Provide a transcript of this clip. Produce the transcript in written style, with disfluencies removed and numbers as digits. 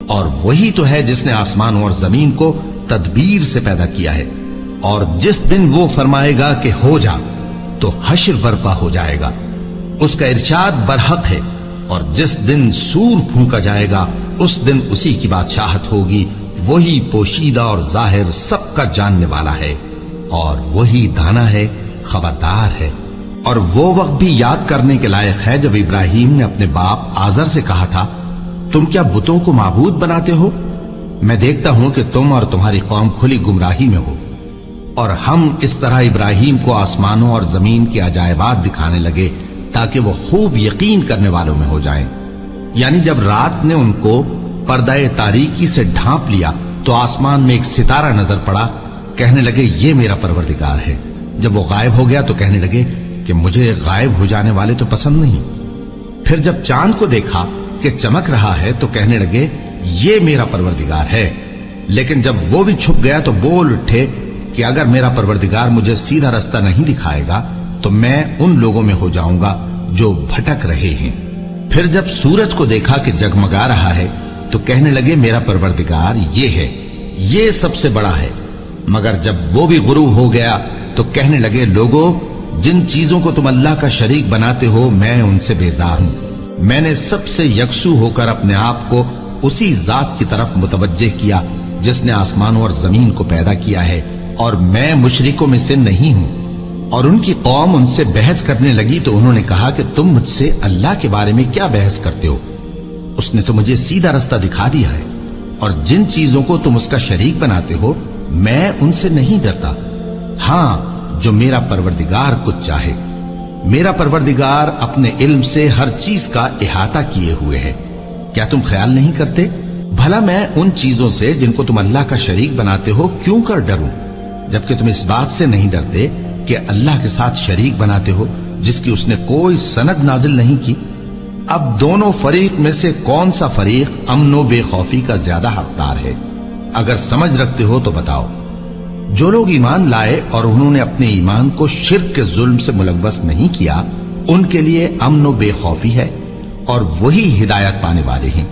اور وہی تو ہے جس نے آسمانوں اور زمین کو تدبیر سے پیدا کیا ہے، اور جس دن وہ فرمائے گا کہ ہو جا تو حشر برپا ہو جائے گا، اس کا ارشاد برحق ہے، اور جس دن سور پھونکا جائے گا اس دن اسی کی بادشاہت ہوگی، وہی پوشیدہ اور ظاہر سب کا جاننے والا ہے، اور وہی دانا ہے، خبردار ہے۔ اور وہ وقت بھی یاد کرنے کے لائق ہے جب ابراہیم نے اپنے باپ آزر سے کہا تھا، تم کیا بتوں کو معبود بناتے ہو؟ میں دیکھتا ہوں کہ تم اور تمہاری قوم کھلی گمراہی میں ہو۔ اور ہم اس طرح ابراہیم کو آسمانوں اور زمین کے عجائبات دکھانے لگے تاکہ وہ خوب یقین کرنے والوں میں ہو جائیں۔ یعنی جب رات نے ان کو پردہ تاریکی سے ڈھانپ لیا تو آسمان میں ایک ستارہ نظر پڑا، کہنے لگے یہ میرا پروردگار ہے۔ جب وہ غائب ہو گیا تو کہنے لگے کہ مجھے غائب ہو جانے والے تو پسند نہیں۔ پھر جب چاند کو دیکھا کہ چمک رہا ہے تو کہنے لگے یہ میرا پروردگار ہے۔ لیکن جب وہ بھی چھپ گیا تو بول اٹھے کہ اگر میرا پروردگار مجھے سیدھا رستہ نہیں دکھائے گا تو میں ان لوگوں میں ہو جاؤں گا جو بھٹک رہے ہیں۔ پھر جب سورج کو دیکھا کہ جگمگا رہا ہے تو کہنے لگے میرا پروردگار یہ ہے، یہ سب سے بڑا ہے۔ مگر جب وہ بھی غروب ہو گیا تو کہنے لگے لوگو، جن چیزوں کو تم اللہ کا شریک بناتے ہو میں ان سے بیزار ہوں۔ میں نے سب سے یکسو ہو کر اپنے آپ کو اسی ذات کی طرف متوجہ کیا جس نے آسمانوں اور زمین کو پیدا کیا ہے، اور میں مشرکوں میں سے نہیں ہوں۔ اور ان کی قوم ان سے بحث کرنے لگی تو انہوں نے کہا کہ تم مجھ سے اللہ کے بارے میں کیا بحث کرتے ہو؟ اس نے تو مجھے سیدھا رستہ دکھا دیا ہے، اور جن چیزوں کو تم اس کا شریک بناتے ہو میں ان سے نہیں ڈرتا، ہاں جو میرا پروردگار کچھ چاہے۔ میرا پروردگار اپنے علم سے ہر چیز کا احاطہ کیے ہوئے ہے۔ کیا تم خیال نہیں کرتے؟ بھلا میں ان چیزوں سے جن کو تم اللہ کا شریک بناتے ہو کیوں کر ڈروں، جبکہ تم اس بات سے نہیں ڈرتے کہ اللہ کے ساتھ شریک بناتے ہو جس کی اس نے کوئی سند نازل نہیں کی۔ اب دونوں فریق میں سے کون سا فریق امن و بے خوفی کا زیادہ حقدار ہے؟ اگر سمجھ رکھتے ہو تو بتاؤ۔ جو لوگ ایمان لائے اور انہوں نے اپنے ایمان کو شرک کے ظلم سے ملوث نہیں کیا، ان کے لیے امن و بے خوفی ہے، اور وہی ہدایت پانے والے ہیں۔